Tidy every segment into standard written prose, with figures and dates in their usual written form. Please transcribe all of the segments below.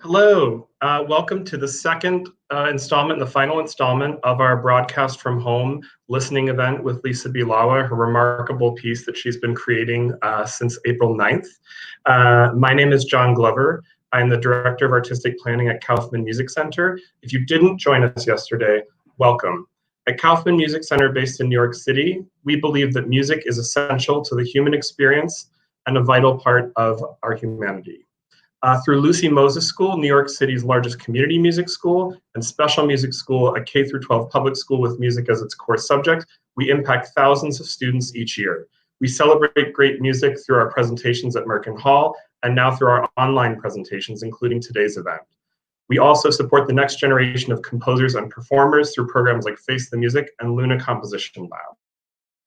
Hello, welcome to the second installment, the final installment of our broadcast from home listening event with Lisa Bielawa, her remarkable piece that she's been creating since April 9th. My name is John Glover. I'm the Director of Artistic Planning at Kaufman Music Center. If you didn't join us yesterday, welcome. At Kaufman Music Center, based in New York City, we believe that music is essential to the human experience and a vital part of our humanity. Through Lucy Moses School, New York City's largest community music school, and Special Music School, a K-12 public school with music as its core subject, we impact thousands of students each year. We celebrate great music through our presentations at Merkin Hall, and now through our online presentations, including today's event. We also support the next generation of composers and performers through programs like Face the Music and Luna Composition Lab.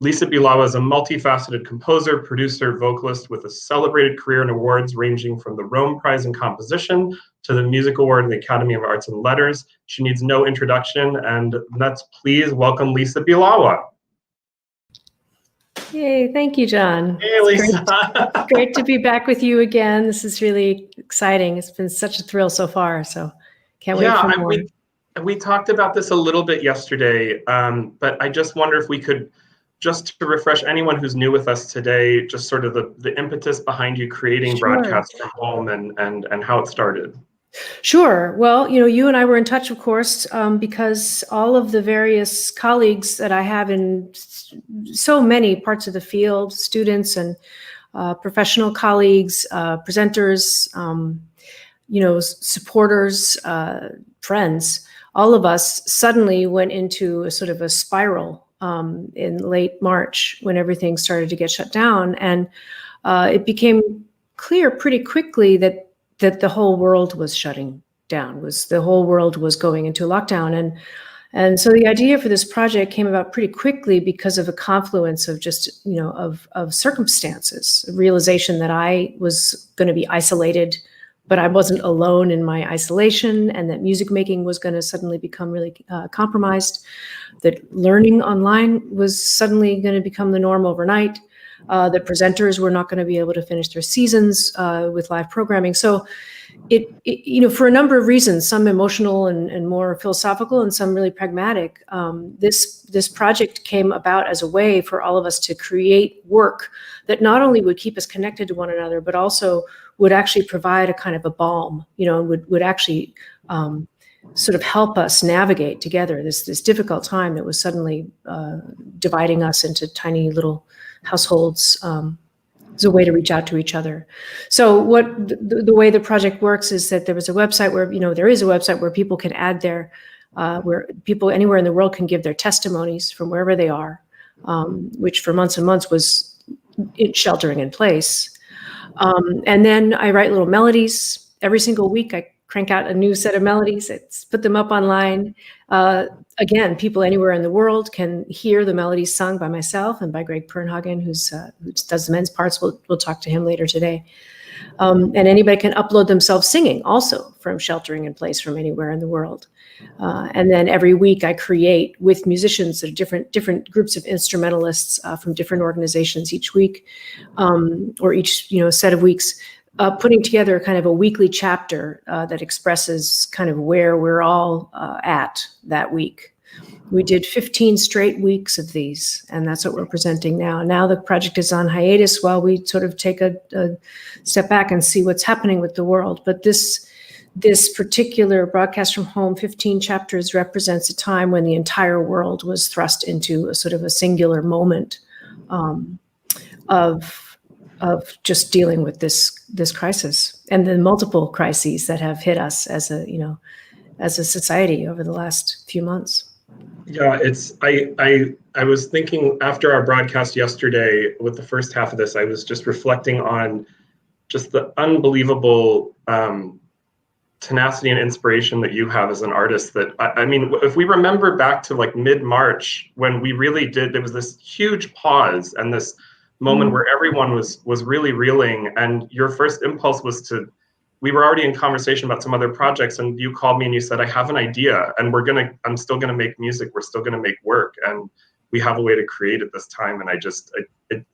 Lisa Bielawa is a multifaceted composer, producer, vocalist with a celebrated career and awards ranging from the Rome Prize in Composition to the Music Award in the Academy of Arts and Letters. She needs no introduction, and let's please welcome Lisa Bielawa. Yay, thank you, John. Hey, Lisa. It's great to be back with you again. This is really exciting. It's been such a thrill so far, so can't wait for more. We talked about this a little bit yesterday, but I just wonder if we could, just to refresh anyone who's new with us today, just sort of the impetus behind you creating Broadcasts from Home and how it started. Sure. Well, you and I were in touch, of course, because all of the various colleagues that I have in so many parts of the field, students and professional colleagues, presenters, supporters, friends, all of us suddenly went into a sort of a spiral in late March when everything started to get shut down. And it became clear pretty quickly that the whole world was shutting down, the whole world was going into lockdown. And so the idea for this project came about pretty quickly because of a confluence of just, of circumstances, a realization that I was going to be isolated, but I wasn't alone in my isolation, and that music making was going to suddenly become really compromised, that learning online was suddenly going to become the norm overnight, that presenters were not going to be able to finish their seasons with live programming. So it for a number of reasons, some emotional and more philosophical and some really pragmatic, this project came about as a way for all of us to create work that not only would keep us connected to one another, but also would actually provide a kind of a balm, would actually sort of help us navigate together this difficult time that was suddenly dividing us into tiny little households. As a way to reach out to each other. So what the way the project works is that there is a website where people can add where people anywhere in the world can give their testimonies from wherever they are, which for months and months was sheltering in place. And then I write little melodies. Every single week I crank out a new set of melodies, put them up online. Again, people anywhere in the world can hear the melodies sung by myself and by Greg Pernhagen, who does the men's parts. We'll talk to him later today. And anybody can upload themselves singing also from sheltering in place from anywhere in the world. And then every week I create with musicians that are different groups of instrumentalists from different organizations each week, or each set of weeks, putting together kind of a weekly chapter that expresses kind of where we're all at that week. We did 15 straight weeks of these, and that's what we're presenting now. Now the project is on hiatus while we sort of take a step back and see what's happening with the world. But this particular Broadcast from Home, 15 chapters, represents a time when the entire world was thrust into a sort of a singular moment of just dealing with this crisis and the multiple crises that have hit us as a society over the last few months. Yeah, I was thinking after our broadcast yesterday with the first half of this, I was just reflecting on just the unbelievable tenacity and inspiration that you have as an artist. That I mean, if we remember back to like mid-March when we really there was this huge pause and this moment where everyone was really reeling, and your first impulse was we were already in conversation about some other projects, and you called me and you said, I have an idea, and I'm still gonna make music, we're still gonna make work, and we have a way to create at this time. And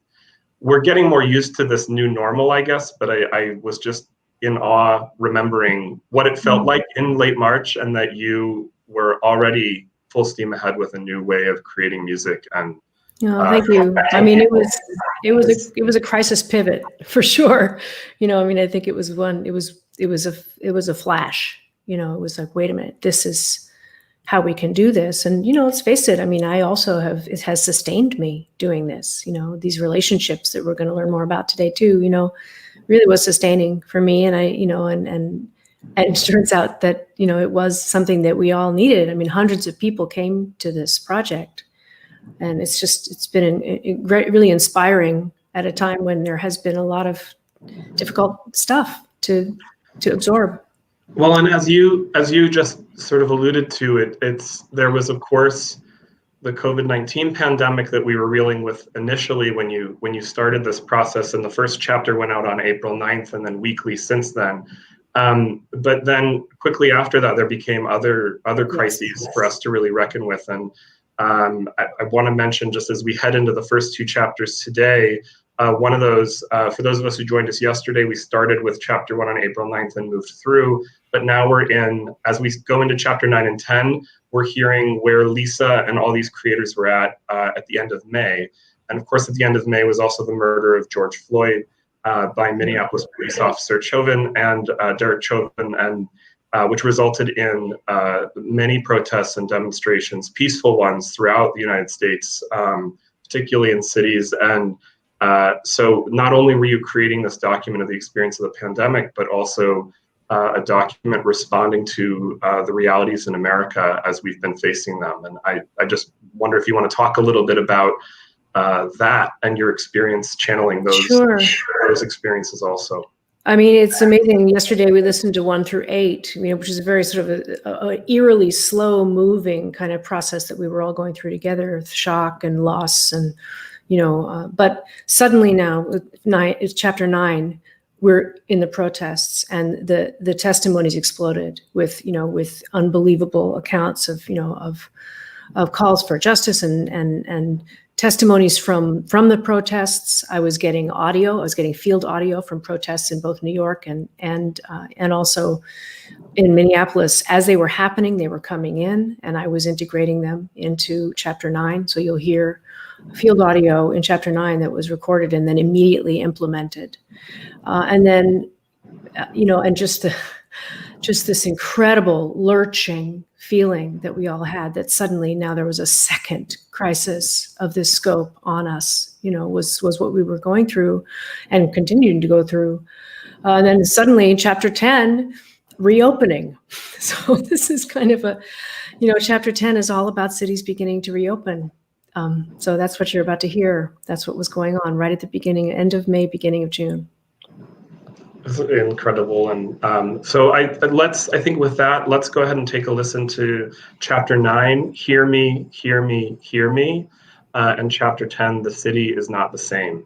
we're getting more used to this new normal, I guess, but I was just in awe remembering what it felt like in late March, and that you were already full steam ahead with a new way of creating music. And thank you. I mean, it was a crisis pivot for sure. I mean, I think it was a flash. It was like, wait a minute, this is how we can do this. And let's face it. I mean, it has sustained me doing this. These relationships that we're going to learn more about today too. Really was sustaining for me. And and it turns out that it was something that we all needed. I mean, hundreds of people came to this project. And it's been really inspiring at a time when there has been a lot of difficult stuff to absorb. Well, and as you just sort of alluded to, there was, of course, the COVID-19 pandemic that we were reeling with initially when you started this process, and the first chapter went out on April 9th, and then weekly since then. But then quickly after that, there became other crises for us to really reckon with. And I want to mention, just as we head into the first two chapters today, one of those, for those of us who joined us yesterday, we started with chapter 1 on April 9th and moved through, but now as we go into chapter 9 and 10, we're hearing where Lisa and all these creators were at the end of May. And of course, at the end of May was also the murder of George Floyd by Minneapolis police officer Chauvin and Derek Chauvin, and which resulted in many protests and demonstrations, peaceful ones throughout the United States, particularly in cities. And so not only were you creating this document of the experience of the pandemic, but also a document responding to the realities in America as we've been facing them. And I just wonder if you want to talk a little bit about that and your experience channeling those experiences also. I mean, it's amazing. Yesterday we listened to 1 through 8, which is a very sort of a eerily slow moving kind of process that we were all going through together, with shock and loss, and but suddenly now, it's chapter 9, we're in the protests, and the testimonies exploded with unbelievable accounts of calls for justice and testimonies from the protests. I was getting field audio from protests in both New York and also in Minneapolis. As they were happening, they were coming in, and I was integrating them into chapter 9. So you'll hear field audio in chapter 9 that was recorded and then immediately implemented. And then, and just this incredible lurching feeling that we all had, that suddenly now there was a second crisis of this scope on us, was what we were going through and continuing to go through. And then suddenly chapter 10, reopening. So this is kind of chapter 10 is all about cities beginning to reopen. So that's what you're about to hear. That's what was going on right at the end of May, beginning of June. It's incredible. And so I think with that, let's go ahead and take a listen to chapter 9, Hear Me, Hear Me, Hear Me, and chapter 10, The City Is Not the Same.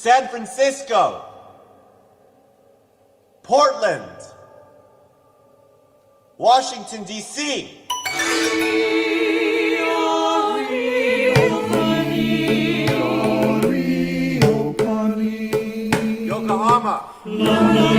San Francisco, Portland, Washington, D.C., Yokohama, Atlanta,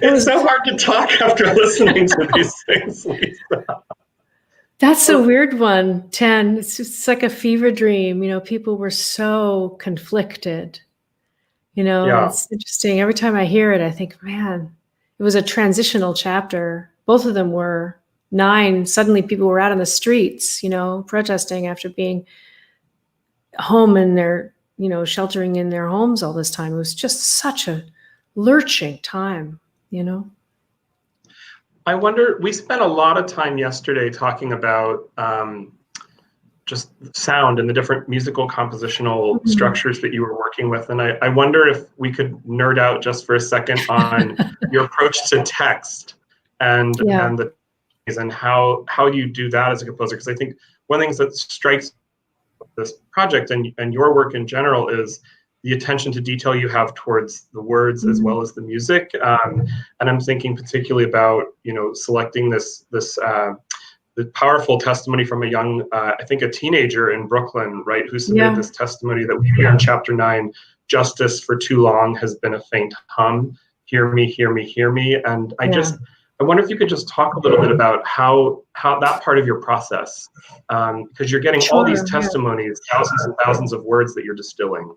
It's so hard to talk after listening to these things, Lisa. That's a weird one, 10. It's like a fever dream. People were so conflicted. Yeah. It's interesting. Every time I hear it, I think, man, it was a transitional chapter. both of them were 9. Suddenly people were out on the streets, protesting after being home in their, sheltering in their homes all this time. It was just such a lurching time, I wonder, we spent a lot of time yesterday talking about just sound and the different musical compositional structures that you were working with. And I wonder if we could nerd out just for a second on your approach to text and how you do that as a composer. Because I think one of the things that strikes this project and your work in general is the attention to detail you have towards the words as well as the music. And I'm thinking particularly about, selecting this the powerful testimony from a young, I think a teenager in Brooklyn, right, who submitted this testimony that we hear in chapter 9, justice for too long has been a faint hum, hear me, hear me, hear me. And I wonder if you could just talk a little bit about how that part of your process, because you're getting all these testimonies, thousands and thousands of words that you're distilling.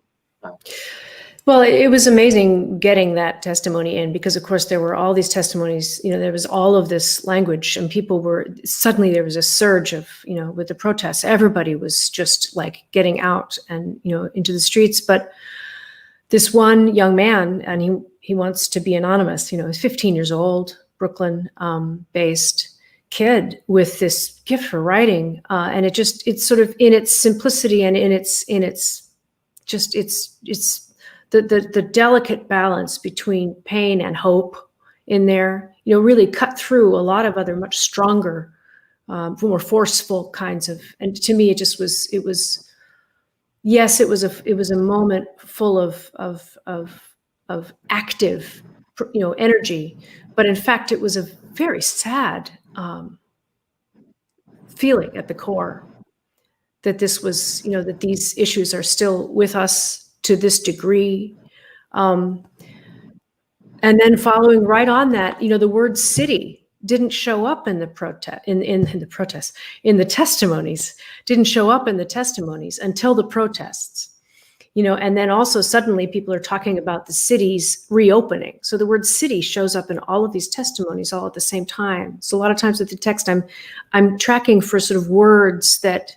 Well, it was amazing getting that testimony in because, of course, there were all these testimonies, there was all of this language and suddenly there was a surge of, with the protests, everybody was just like getting out and, into the streets. But this one young man, and he wants to be anonymous, he's 15 years old, Brooklyn based kid with this gift for writing. And it's sort of in its simplicity and in its the delicate balance between pain and hope in there, really cut through a lot of other much stronger, more forceful kinds of. And to me, it was a moment full of active, energy, but in fact, it was a very sad feeling at the core that this was, that these issues are still with us to this degree. And then following right on that, the word city didn't show up in the in the testimonies, didn't show up in the testimonies until the protests, and then also suddenly people are talking about the city's reopening. So the word city shows up in all of these testimonies all at the same time. So a lot of times with the text, I'm tracking for sort of words that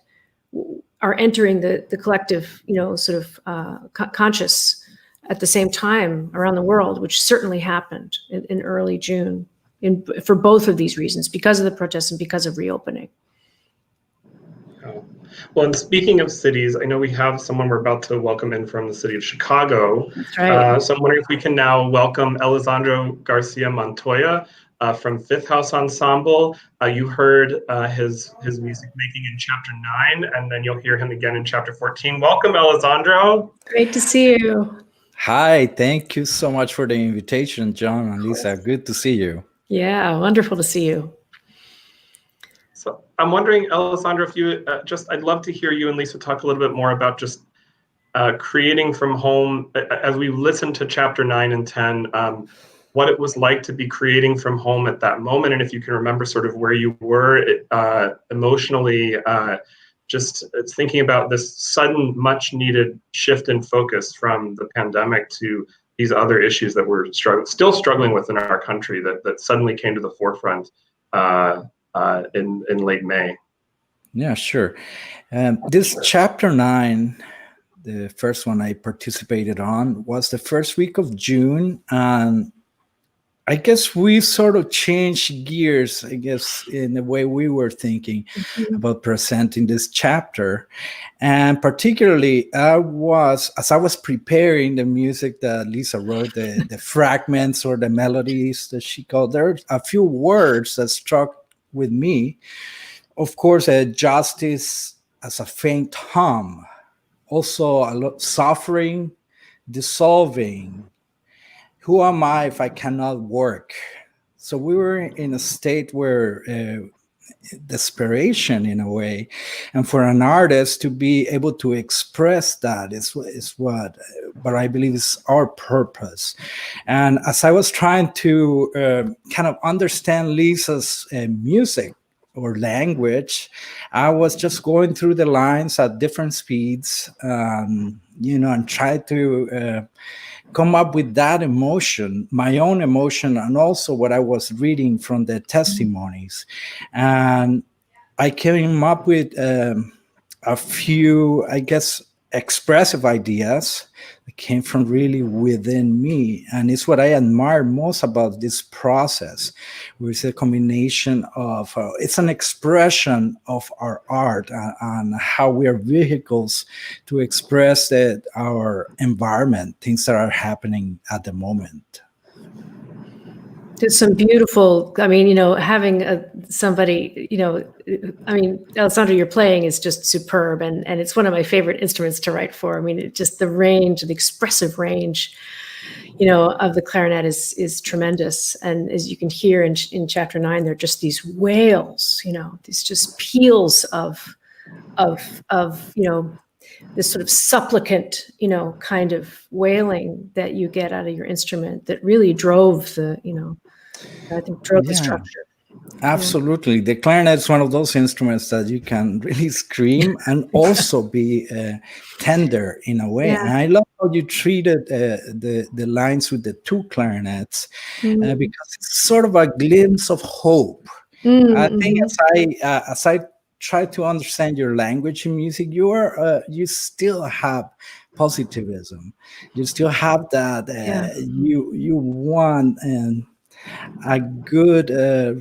are entering the collective, conscious at the same time around the world, which certainly happened in early June for both of these reasons, because of the protests and because of reopening. Well, and speaking of cities, I know we have someone we're about to welcome in from the city of Chicago. That's right. So I'm wondering if we can now welcome Alessandro Garcia Montoya from Fifth House Ensemble. You heard his music making in chapter 9, and then you'll hear him again in chapter 14. Welcome, Alessandro. Great to see you. Hi, thank you so much for the invitation, John and Lisa. Good to see you. Yeah, wonderful to see you. So I'm wondering, Alessandro, if you I'd love to hear you and Lisa talk a little bit more about just creating from home, as we listen to chapter 9 and 10, what it was like to be creating from home at that moment, and if you can remember sort of where you were emotionally, just thinking about this sudden, much needed shift in focus from the pandemic to these other issues that we're still struggling with in our country that suddenly came to the forefront in late May. Yeah, sure. This chapter 9, the first one I participated on, was the first week of June. And I guess we sort of changed gears, in the way we were thinking about presenting this chapter. And particularly, as I was preparing the music that Lisa wrote, the fragments or the melodies that she called, there are a few words that struck with me. Of course, justice as a faint hum, also a lot suffering, dissolving. Who am I if I cannot work? So we were in a state where desperation, in a way, and for an artist to be able to express that is what I believe is our purpose. And as I was trying to kind of understand Lisa's music, or language, I was just going through the lines at different speeds, and try to come up with that emotion, my own emotion, and also what I was reading from the testimonies. And I came up with a few, I guess, expressive ideas that came from really within me. And it's what I admire most about this process, where it's a combination of, it's an expression of our art and how we are vehicles to express our environment, things that are happening at the moment. There's some beautiful, having somebody, Alessandro, your playing is just superb, and it's one of my favorite instruments to write for. Just the range, the expressive range, of the clarinet is tremendous. And as you can hear in chapter 9, there are just these wails, these just peals of this sort of supplicant, kind of wailing that you get out of your instrument that really drove the structure. Absolutely. Yeah. The clarinet is one of those instruments that you can really scream and also be tender in a way. Yeah. And I love how you treated the lines with the two clarinets, because it's sort of a glimpse of hope. I think as I try to understand your language in music, you still have positivism. You still have that you want a good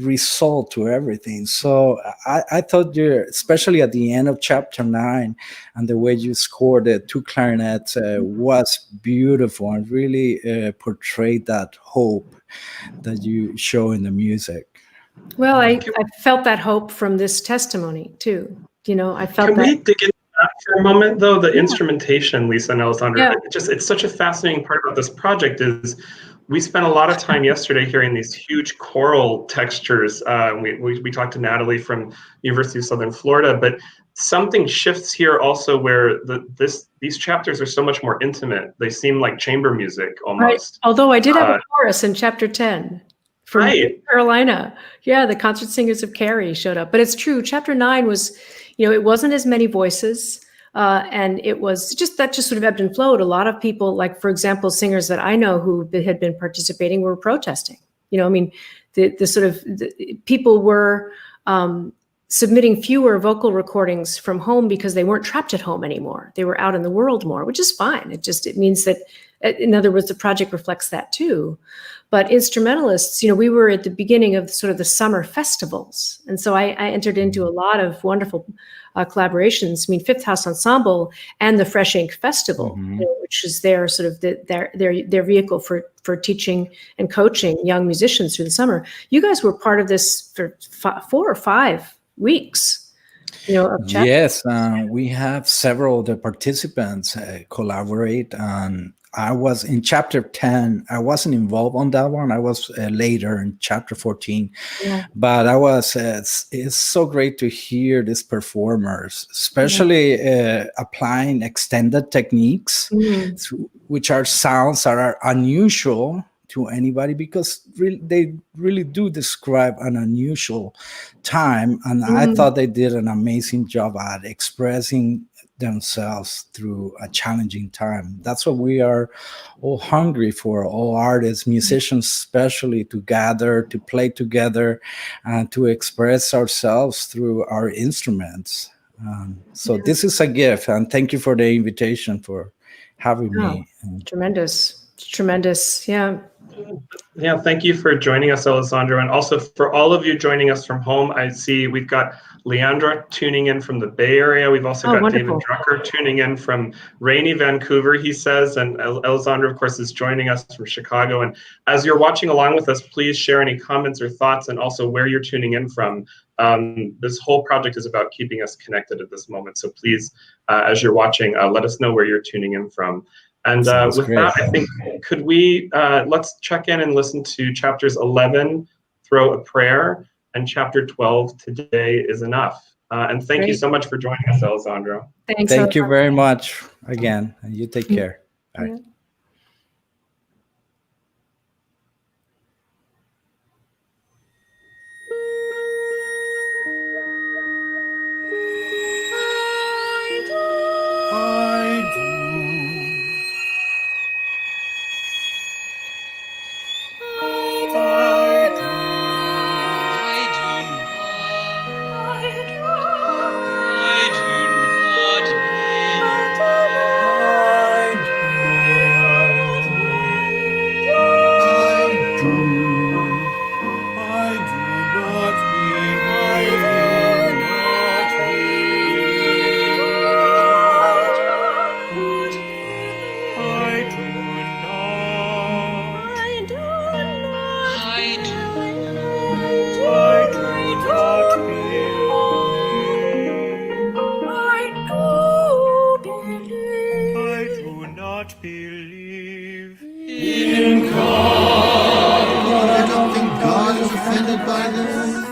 result to everything. So I thought especially at the end of chapter 9, and the way you scored the two clarinets was beautiful and really portrayed that hope that you show in the music. Well, I felt that hope from this testimony too. I felt. Can we dig into that for a moment, though? The instrumentation, Lisa and Alessandro. It's such a fascinating part about this project is we spent a lot of time yesterday hearing these huge choral textures. We talked to Natalie from University of Southern Florida, but something shifts here also where these chapters are so much more intimate. They seem like chamber music almost. Right. Although I did have a chorus in chapter 10. From North Carolina. Yeah, the Concert Singers of Cary showed up. But it's true, chapter 9 was, it wasn't as many voices, and it was just sort of ebbed and flowed. A lot of people, like, for example, singers that I know who had been participating were protesting. People were submitting fewer vocal recordings from home because they weren't trapped at home anymore. They were out in the world more, which is fine. It means that, in other words, the project reflects that too. But instrumentalists, we were at the beginning of sort of the summer festivals. And so I entered into a lot of wonderful collaborations. Fifth House Ensemble and the Fresh Ink Festival, which is their sort of their vehicle for teaching and coaching young musicians through the summer. You guys were part of this for 4 or 5 weeks. Yes, we have several of the participants collaborate on. I was in chapter 10. I wasn't involved on that one. I was later in chapter 14. Yeah. But I was. It's so great to hear these performers, especially applying extended techniques, which are sounds that are unusual to anybody, because they really do describe an unusual time. And I thought they did an amazing job at expressing themselves through a challenging time. That's what we are all hungry for, all artists, musicians especially, to gather, to play together, and to express ourselves through our instruments. So this is a gift, and thank you for the invitation, for having me. Tremendous. Yeah, thank you for joining us, Alessandro, and also for all of you joining us from home. I see we've got Leandra tuning in from the Bay Area. We've also got wonderful. David Drucker tuning in from rainy Vancouver, he says, and Alessandro, of course, is joining us from Chicago. And as you're watching along with us, please share any comments or thoughts, and also where you're tuning in from. This whole project is about keeping us connected at this moment. So please, as you're watching, let us know where you're tuning in from. And with great. That, I think, could we, let's check in and listen to chapters 11, Throw a Prayer, and chapter 12, Today is Enough. And thank you so much for joining us, Alessandro. Thank you very much again. And you take care. Bye. Yeah. blinded by the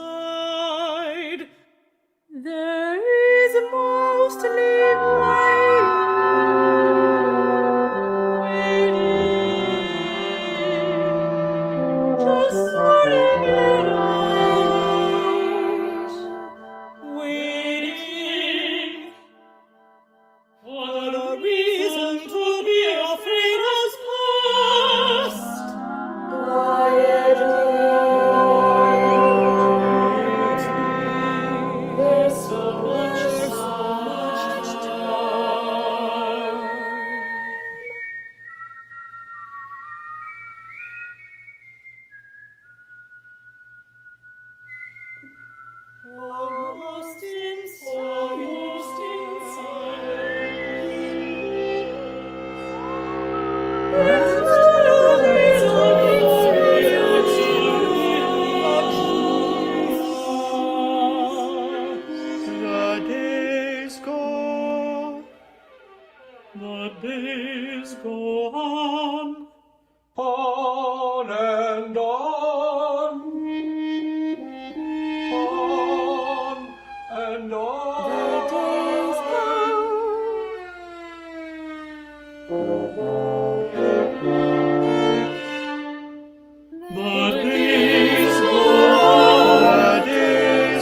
Inside, there is mostly waiting to surrender, waiting for the reason to be afraid as Almost in silence. The days go on and on and the days go on, the days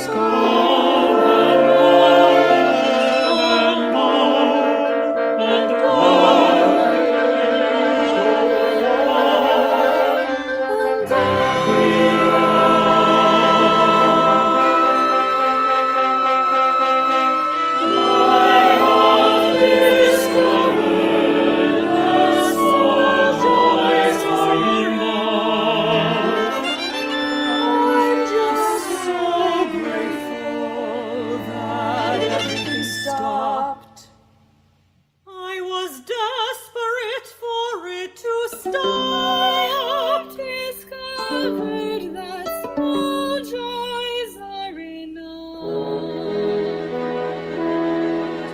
go on and stopped. I was desperate for it to stop. Discovered that small joys are enough.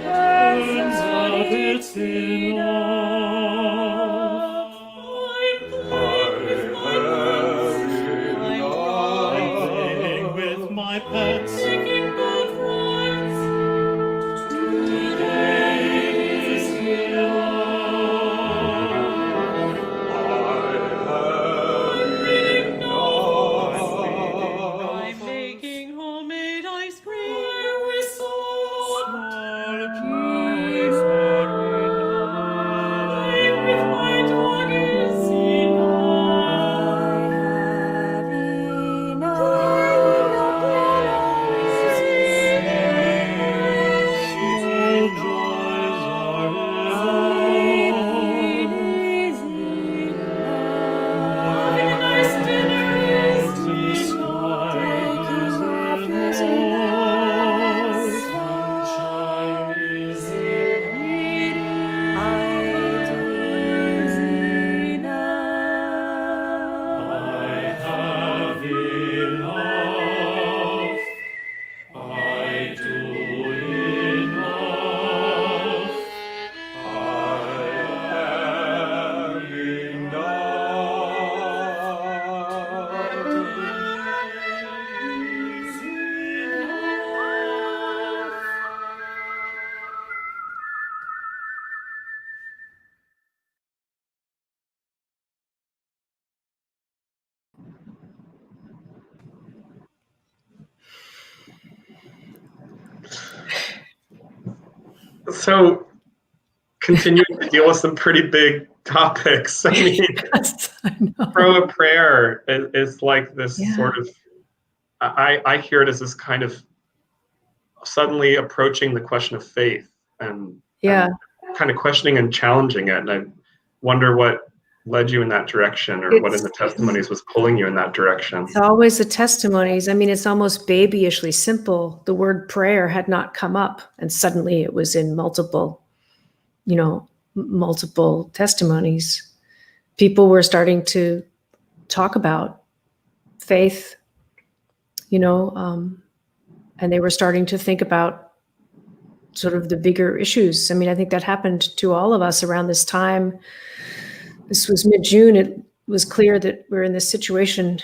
Turns out it's enough. I'm playing with my pets. Singing good rhymes. I'm making homemade ice cream with small peas. Playing with my dog is So, continuing to deal with some pretty big topics. I mean, Yes, I know. throw a prayer is like this Yeah. sort of, I hear it as this kind of suddenly approaching the question of faith and Yeah. kind of questioning and challenging it. And I wonder what led you in that direction, or what in the testimonies was pulling you in that direction. It's always the testimonies. I mean, it's almost babyishly simple. The word prayer had not come up, and suddenly it was in multiple testimonies. People were starting to talk about faith, and they were starting to think about sort of the bigger issues. I mean, I think that happened to all of us around this time. This was mid-June. It was clear that we're in this situation,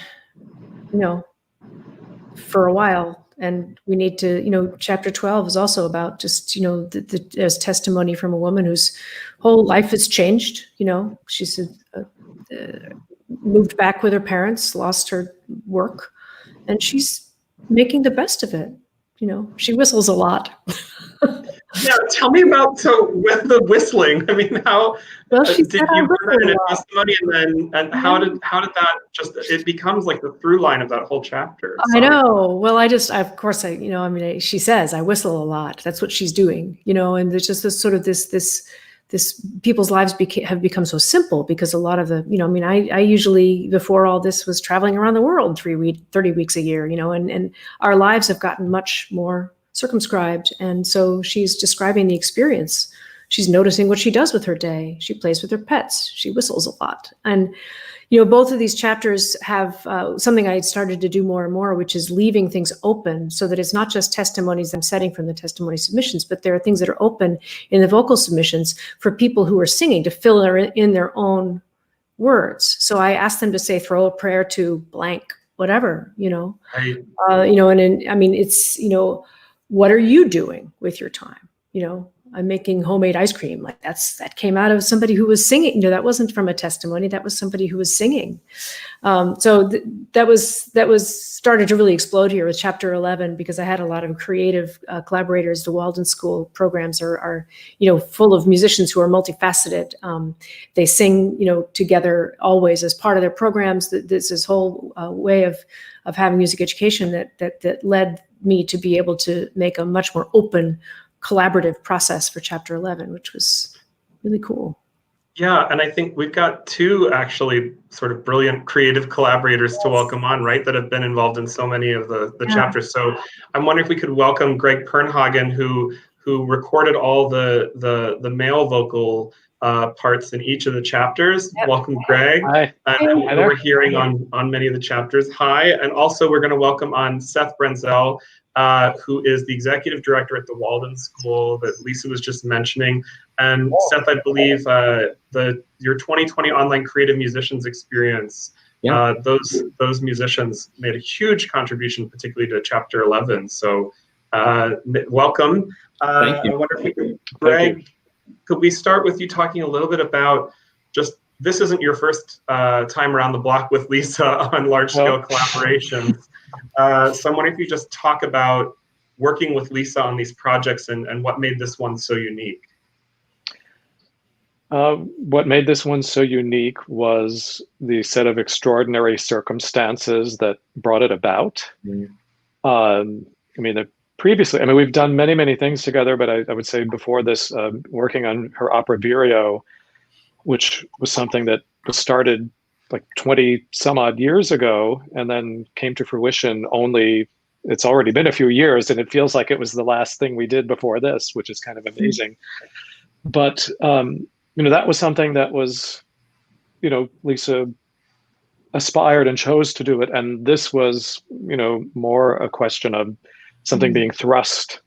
for a while, and we need to, chapter 12 is also about just, there's testimony from a woman whose whole life has changed. She's moved back with her parents, lost her work, and she's making the best of it. She whistles a lot. Yeah, tell me about, so with the whistling, I mean, how Well, she did said I you put that in whistle a a lot. testimony, and how did that just, it becomes like the through line of that whole chapter. I know. Well, of course, she says I whistle a lot. That's what she's doing, and there's just this sort of this people's lives have become so simple because a lot of the, I mean, I usually, before all this, was traveling around the world 30 weeks a year, and our lives have gotten much more circumscribed. And so she's describing the experience. She's noticing what she does with her day. She plays with her pets. She whistles a lot. And, both of these chapters have something I started to do more and more, which is leaving things open so that it's not just testimonies I'm setting from the testimony submissions, but there are things that are open in the vocal submissions for people who are singing to fill in their own words. So I asked them to say, throw a prayer to blank, whatever, Right. I mean, it's, what are you doing with your time? I'm making homemade ice cream. Like that came out of somebody who was singing. That wasn't from a testimony. That was somebody who was singing. So that was started to really explode here with chapter 11, because I had a lot of creative collaborators. The Walden School programs are full of musicians who are multifaceted. They sing together always as part of their programs. There's this whole way of having music education that led me to be able to make a much more open, collaborative process for chapter 11, which was really cool. Yeah, and I think we've got two actually sort of brilliant creative collaborators to welcome on, right, that have been involved in so many of the chapters. So I'm wondering if we could welcome Greg Pernhagen, who recorded all the male vocal parts in each of the chapters. Yep. Welcome, Greg. Hi. And we're hearing on many of the chapters. Hi, and also we're going to welcome on Seth Brenzel, who is the executive director at the Walden School that Lisa was just mentioning. And Seth, I believe your 2020 online creative musicians experience, those musicians made a huge contribution, particularly to chapter 11. So welcome. Thank you. I wonder if we could, Greg, could we start with you talking a little bit about just, this isn't your first time around the block with Lisa on large-scale collaborations. So I'm wondering if you just talk about working with Lisa on these projects and what made this one so unique. What made this one so unique was the set of extraordinary circumstances that brought it about. Previously, we've done many things together, but I would say before this, working on her opera Vireo, which was something that was started like 20 some odd years ago and then came to fruition it's already been a few years, and it feels like it was the last thing we did before this, which is kind of amazing. But, that was something that was, Lisa aspired and chose to do it. And this was, more a question of something being thrust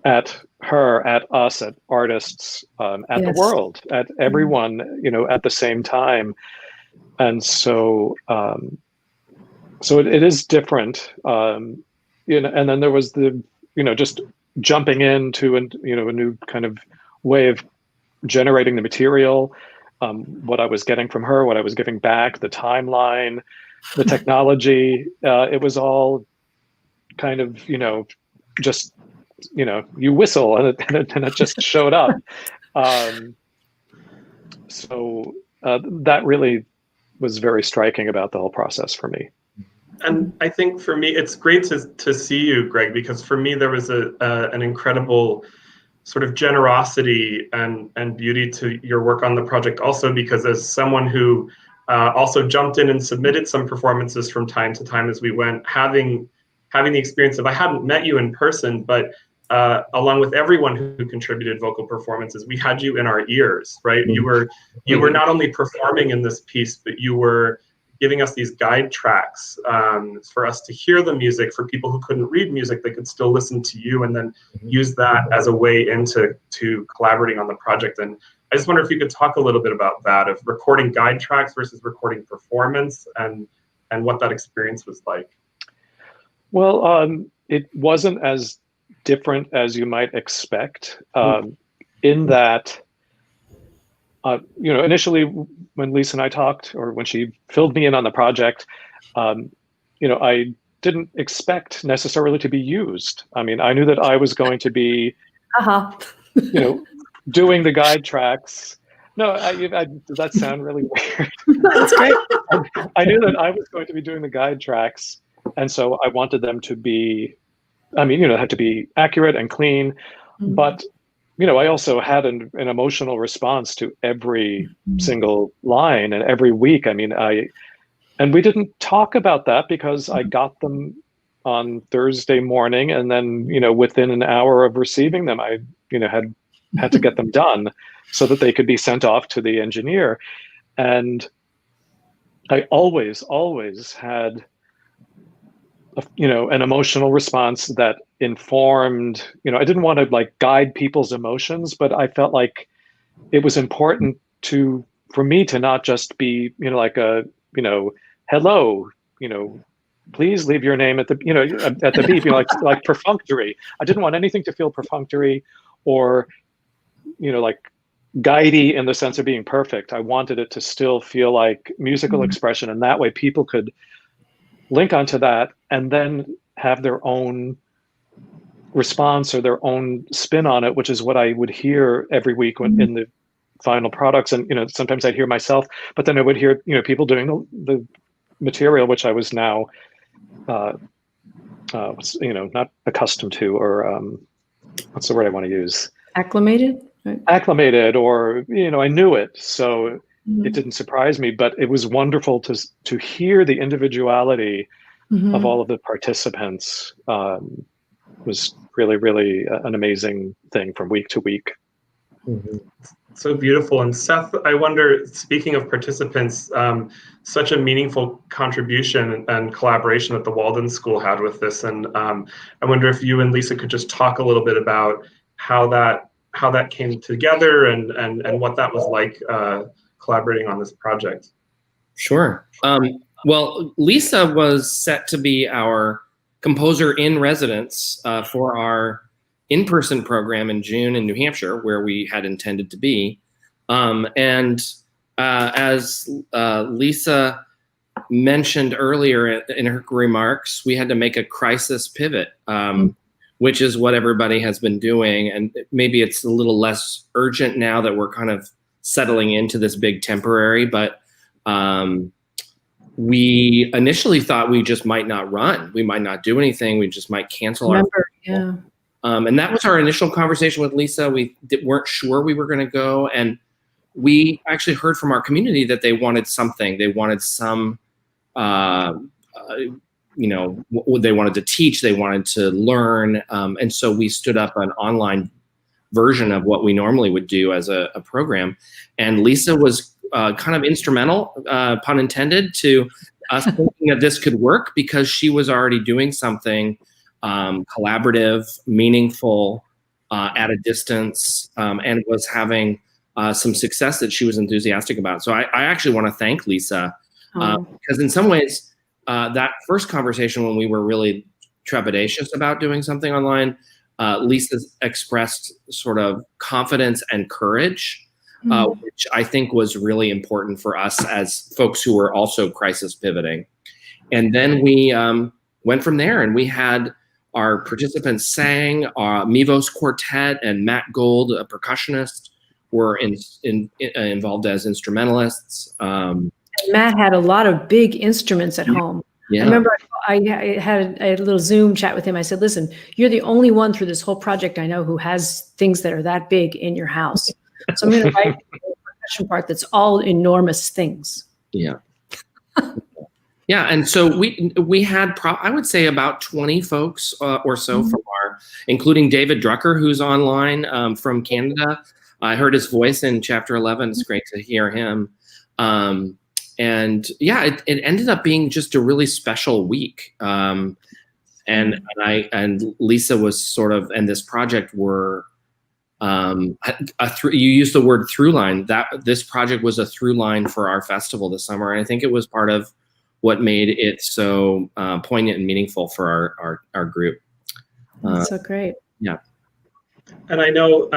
at her, at us, at artists, at the world, at everyone, at the same time. And so, it is different, and then there was the, just jumping into, a new kind of way of generating the material, what I was getting from her, what I was giving back, the timeline, the technology, it was all kind of, just, you whistle and it just showed up. So that really was very striking about the whole process for me. And I think for me, it's great to see you, Greg, because for me, there was an incredible sort of generosity and beauty to your work on the project also, because as someone who also jumped in and submitted some performances from time to time as we went, having the experience of, I hadn't met you in person, but along with everyone who contributed vocal performances, we had you in our ears, right? You were not only performing in this piece, but you were giving us these guide tracks for us to hear the music. For people who couldn't read music, they could still listen to you and then use that as a way into collaborating on the project. And I just wonder if you could talk a little bit about that, of recording guide tracks versus recording performance, and what that experience was like. Well, it wasn't as different as you might expect, in that, initially when Lisa and I talked, or when she filled me in on the project, I didn't expect necessarily to be used. I knew that I was going to be, doing the guide tracks. No, does that sound really weird? That's great. I knew that I was going to be doing the guide tracks, and so I wanted them to be, had to be accurate and clean, but I also had an emotional response to every single line and every week. And we didn't talk about that because I got them on Thursday morning, and then, within an hour of receiving them, I, had to get them done so that they could be sent off to the engineer. And I always had, an emotional response that informed, I didn't want to like guide people's emotions, but I felt like it was important for me to not just be, like a, hello, please leave your name at the, at the beep, like perfunctory. I didn't want anything to feel perfunctory or, like guidey in the sense of being perfect. I wanted it to still feel like musical expression, and that way people could link onto that and then have their own response or their own spin on it, which is what I would hear every week in the final products. And, sometimes I'd hear myself, but then I would hear, people doing the material, which I was now, not accustomed to, or what's the word I want to use? Acclimated? Right. Acclimated, or, I knew it. So it didn't surprise me, but it was wonderful to hear the individuality of all of the participants. Was really, really an amazing thing from week to week. So beautiful. And Seth, I wonder, speaking of participants, such a meaningful contribution and collaboration that the Walden School had with this. And I wonder if you and Lisa could just talk a little bit about how that came together and what that was like collaborating on this project. Sure. Well, Lisa was set to be our composer in residence for our in-person program in June in New Hampshire, where we had intended to be. As Lisa mentioned earlier in her remarks, we had to make a crisis pivot, which is what everybody has been doing. And maybe it's a little less urgent now that we're kind of settling into this big temporary, but we initially thought we just might not run. We might not do anything. We just might cancel and that was our initial conversation with Lisa. We weren't sure we were going to go. And we actually heard from our community that they wanted something. They wanted some, they wanted to teach, they wanted to learn. And so we stood up an online version of what we normally would do as a program. And Lisa was kind of instrumental, pun intended, to us thinking that this could work because she was already doing something collaborative, meaningful, at a distance, and was having some success that she was enthusiastic about. So I actually want to thank Lisa because in some ways, that first conversation when we were really trepidatious about doing something online, Lisa expressed sort of confidence and courage, which I think was really important for us as folks who were also crisis pivoting. And then we went from there, and we had our participants sang. Mivos Quartet and Matt Gold, a percussionist, were involved as instrumentalists. Matt had a lot of big instruments at home. Yeah. I remember I had a little Zoom chat with him. I said, listen, you're the only one through this whole project I know who has things that are that big in your house. So I'm going to write the percussion part that's all enormous things. Yeah. Yeah, and so we had, I would say, about 20 folks or so from including David Drucker, who's online from Canada. I heard his voice in Chapter 11. It's great to hear him. And yeah, it ended up being just a really special week. And Lisa was sort of, and this project were, you used the word through line. That this project was a through line for our festival this summer, and I think it was part of what made it so poignant and meaningful for our group. That's so great. Yeah. And I know,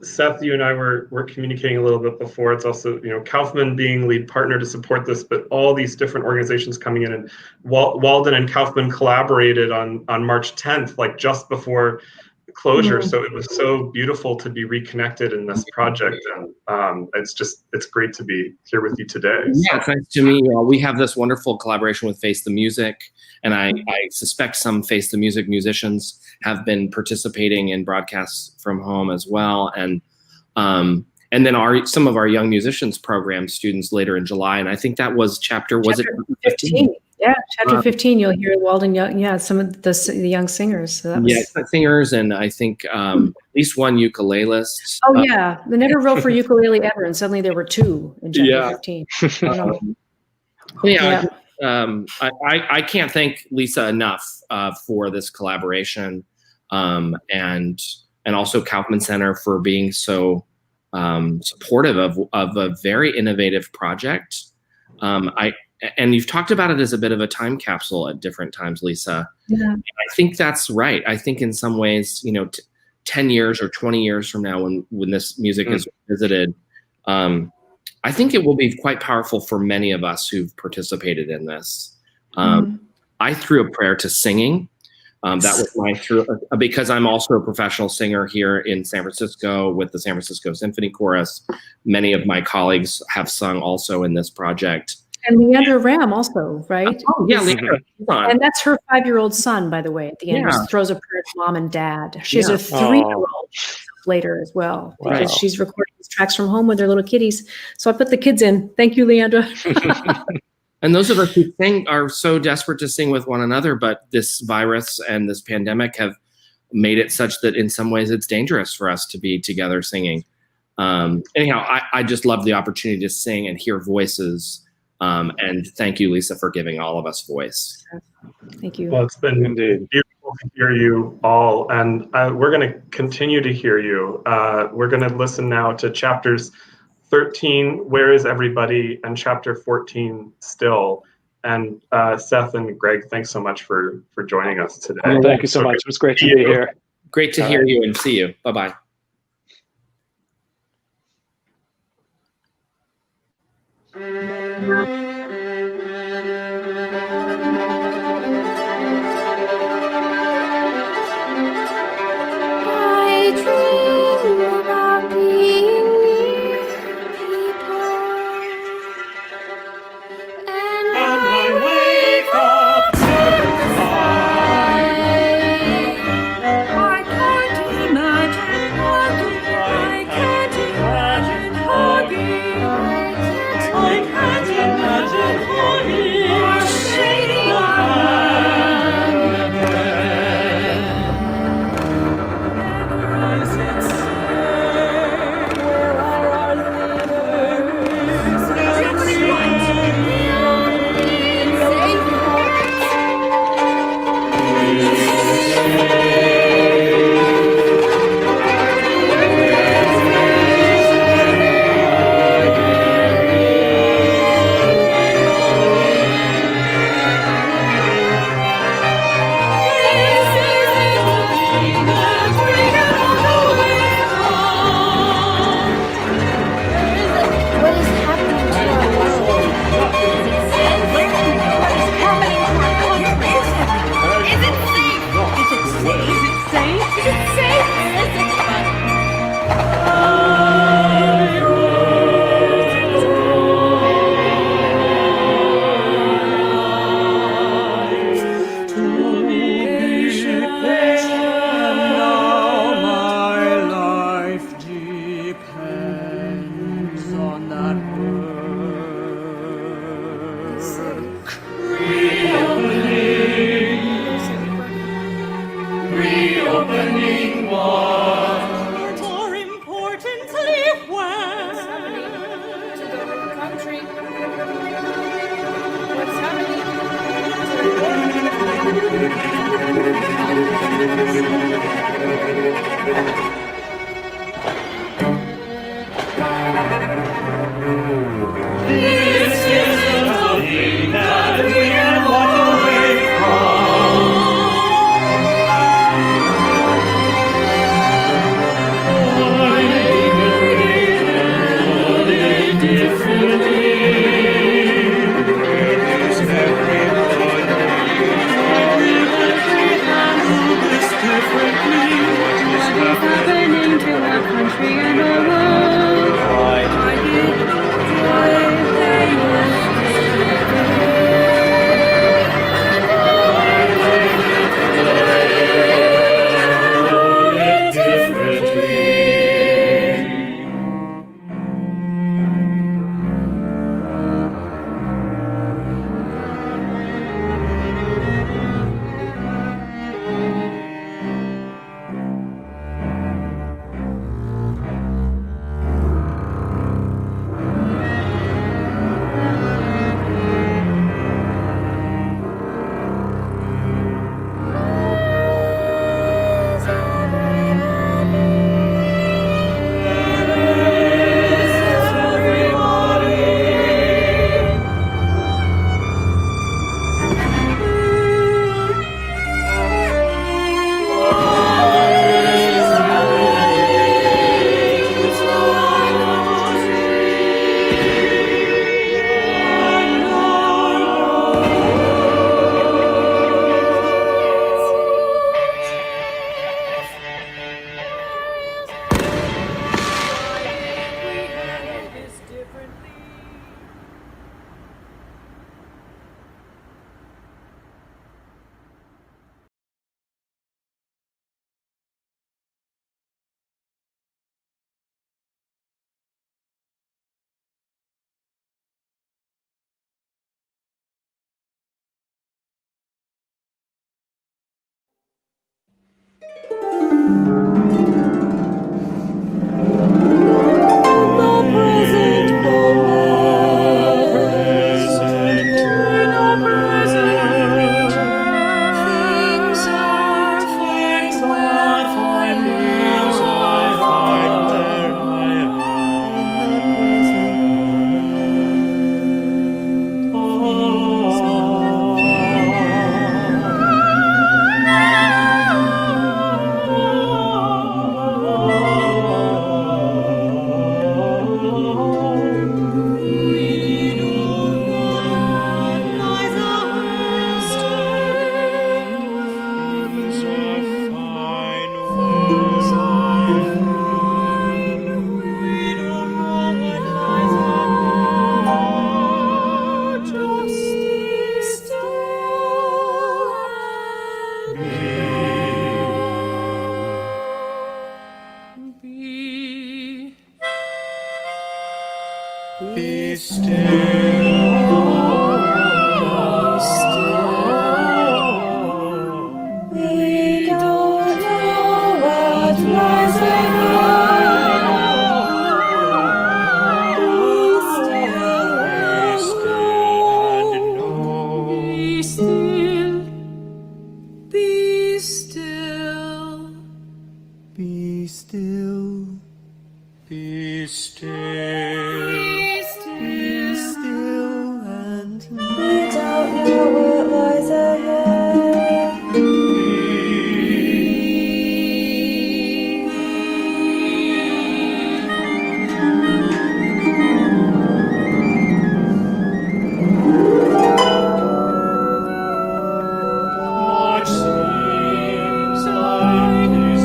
Seth, you and I were communicating a little bit before. It's also, Kaufman being lead partner to support this, but all these different organizations coming in, and Walden and Kaufman collaborated on March 10th, like just before closure. So it was so beautiful to be reconnected in this project, and it's great to be here with you today. Yeah, thanks to me. We have this wonderful collaboration with Face the Music, and I suspect some Face the Music musicians have been participating in broadcasts from home as well, and then some of our young musicians program students later in July, and I think that was chapter 15? Yeah, chapter 15. You'll hear Walden Young. Yeah, some of the young singers. So that was... singers, and I think at least one ukulelist. Oh yeah, they never wrote for ukulele ever, and suddenly there were 2 in chapter 15. I can't thank Lisa enough for this collaboration, and also Kaufman Center for being so supportive of a very innovative project. And you've talked about it as a bit of a time capsule at different times, Lisa. Yeah. I think that's right. I think in some ways, 10 years or 20 years from now, when this music is visited, I think it will be quite powerful for many of us who've participated in this. I threw a prayer to singing. That was because I'm also a professional singer here in San Francisco with the San Francisco Symphony Chorus. Many of my colleagues have sung also in this project. And Leandra Ram also, right? Oh, yeah, Leandra. And that's her 5-year-old son, by the way, at the end. Yeah. She throws a prayer to mom and dad. She has a 3-year-old later as well, because she's recording these tracks from home with her little kiddies. So I put the kids in. Thank you, Leandra. And those of us who sing are so desperate to sing with one another, but this virus and this pandemic have made it such that in some ways it's dangerous for us to be together singing. Anyhow, I just love the opportunity to sing and hear voices. And thank you, Lisa, for giving all of us voice. Thank you. Well, it's been beautiful to hear you all, and we're going to continue to hear you. We're going to listen now to chapters 13, Where is Everybody, and chapter 14, Still. And Seth and Greg, thanks so much for joining us today. Thank you so much. It was great to be here. Great to hear you and see you. Bye-bye. I dream about being near people, and I wake up terrified. I can't imagine hugging. I can't imagine hugging. I can't imagine hugging or shaking a hand again. Never is it safe where our leaders is it safe the only safe What is happening to our world? Is it safe? What is happening to our country? Is it safe? Is it safe? Is it safe? Is it safe? Is it more importantly, when? To the country. What's happening? This isn't a thing that we can walk away differently. Be still. We don't know what lies ahead. Be still and know. Be still. Be still. Be still. Be still. Be still and know. We don't know what lies ahead. What seems like days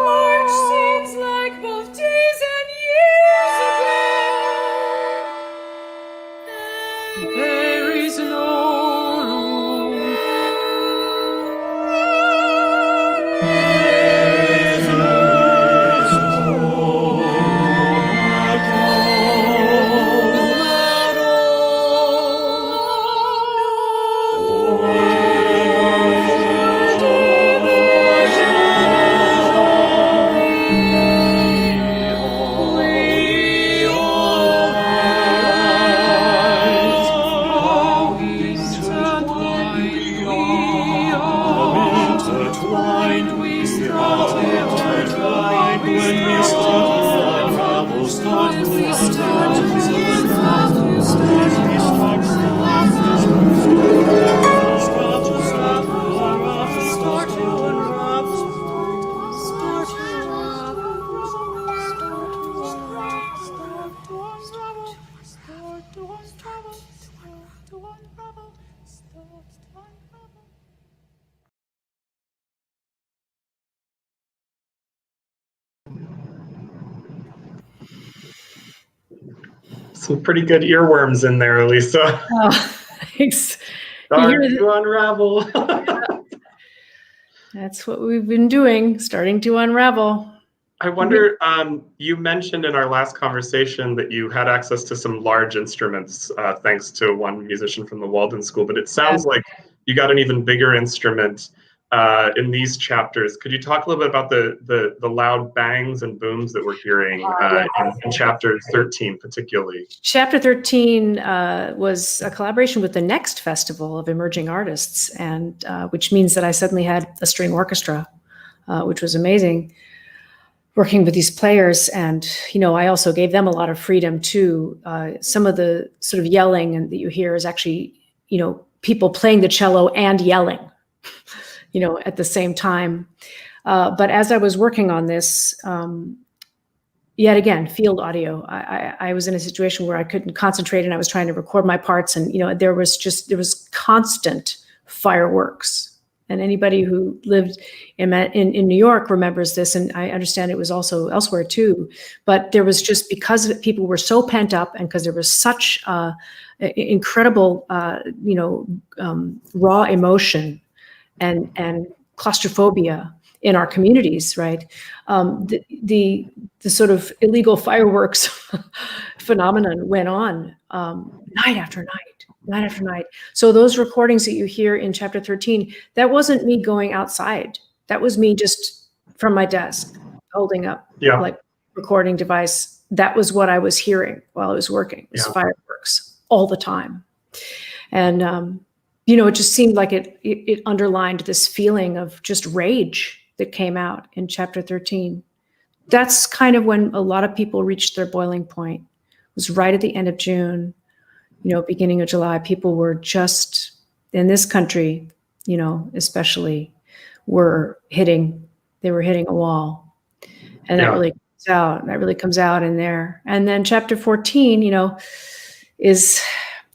March seems like both days and years ago. There is no room. Some pretty good earworms in there, Lisa. Oh, thanks. Start to unravel. That's what we've been doing, starting to unravel. I wonder, you mentioned in our last conversation that you had access to some large instruments, thanks to one musician from the Walden School, but it sounds like you got an even bigger instrument in these chapters. Could you talk a little bit about the loud bangs and booms that we're hearing in chapter 13 particularly? Chapter 13 was a collaboration with the Next Festival of Emerging Artists, and which means that I suddenly had a string orchestra, which was amazing, working with these players. And, you know, I also gave them a lot of freedom too. Some of the sort of yelling and that you hear is actually, you know, people playing the cello and yelling, you know, at the same time. But as I was working on this, yet again, field audio, I was in a situation where I couldn't concentrate and I was trying to record my parts, and, you know, there was constant fireworks. And anybody who lived in New York remembers this, and I understand it was also elsewhere too. But there was just, because people were so pent up, and because there was such incredible, raw emotion and claustrophobia in our communities, right? The sort of illegal fireworks phenomenon went on night after night. So those recordings that you hear in chapter 13, that wasn't me going outside. That was me just from my desk holding up like recording device. That was what I was hearing while I was working. It was fireworks all the time. And, it just seemed like it underlined this feeling of just rage that came out in chapter 13. That's kind of when a lot of people reached their boiling point. It was right at the end of June, beginning of July. People were just, in this country, especially, they were hitting a wall. And that really comes out in there. And then chapter 14,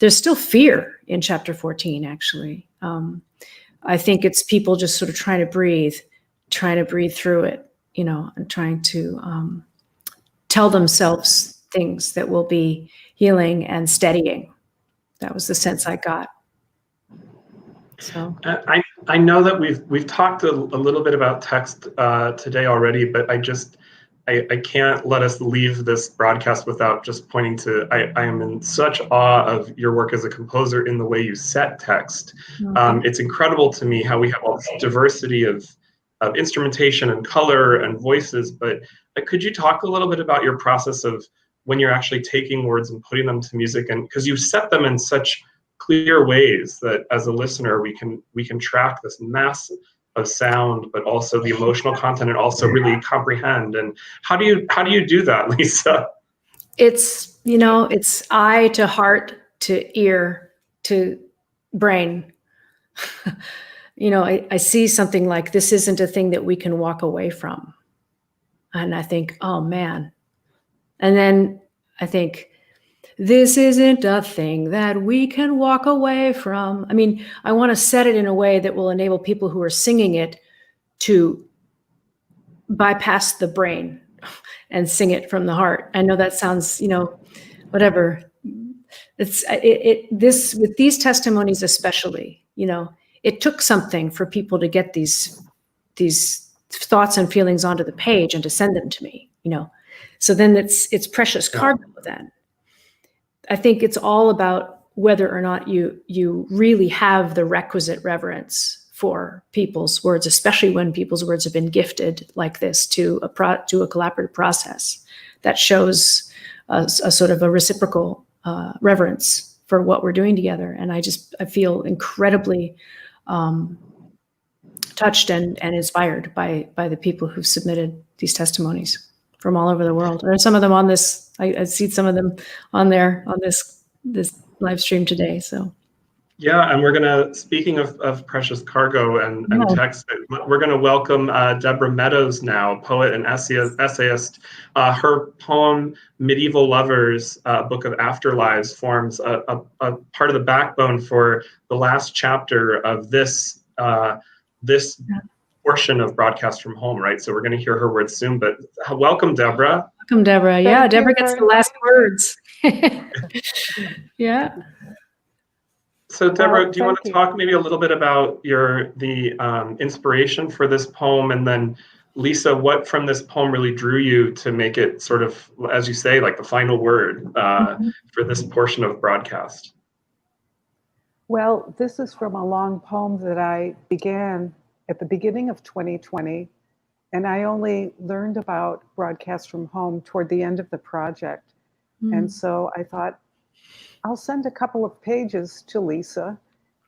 there's still fear in chapter 14, actually. I think it's people just sort of trying to breathe through it, and trying to tell themselves things that will be healing and steadying. That was the sense I got. So I know that we've talked a little bit about text today already, but I can't let us leave this broadcast without just pointing to, I am in such awe of your work as a composer in the way you set text. It's incredible to me how we have all this diversity of instrumentation and color and voices, but could you talk a little bit about your process of when you're actually taking words and putting them to music, and because you set them in such clear ways that as a listener we can track this mass of sound, but also the emotional content, and also really comprehend. And how do you do that, Lisa? It's it's eye to heart to ear to brain. I see something like, this isn't a thing that we can walk away from, and I think, oh man. And then I think, this isn't a thing that we can walk away from. I mean, I want to set it in a way that will enable people who are singing it to bypass the brain and sing it from the heart. I know that sounds, whatever. This with these testimonies especially, it took something for people to get these thoughts and feelings onto the page and to send them to me, So then it's precious cargo then. I think it's all about whether or not you really have the requisite reverence for people's words, especially when people's words have been gifted like this to a collaborative process that shows a sort of a reciprocal reverence for what we're doing together. And I feel incredibly touched and inspired by the people who've submitted these testimonies from all over the world. There are some of them on this. I see some of them on this live stream today. So. Yeah, and we're gonna, speaking of precious cargo and text, we're gonna welcome Deborah Meadows now, poet and essayist. Her poem "Medieval Lovers," Book of Afterlives, forms a part of the backbone for the last chapter of this portion of Broadcast from Home, right? So we're going to hear her words soon, but welcome, Deborah. Welcome, Deborah. Yeah, Deborah gets the last words. Yeah. So Deborah, do you want to talk maybe a little bit about the inspiration for this poem, and then Lisa, what from this poem really drew you to make it sort of, as you say, like the final word for this portion of Broadcast? Well, this is from a long poem that I began at the beginning of 2020, and I only learned about Broadcast from Home toward the end of the project. And so I thought, I'll send a couple of pages to Lisa,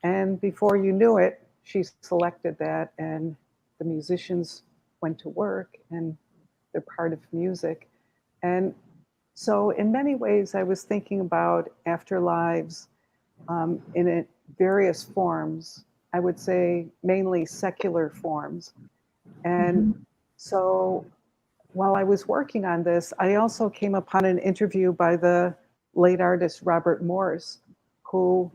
and before you knew it, she selected that, and the musicians went to work, and they're part of music. And so in many ways, I was thinking about afterlives in various forms. I would say mainly secular forms. And so while I was working on this, I also came upon an interview by the late artist Robert Morse, who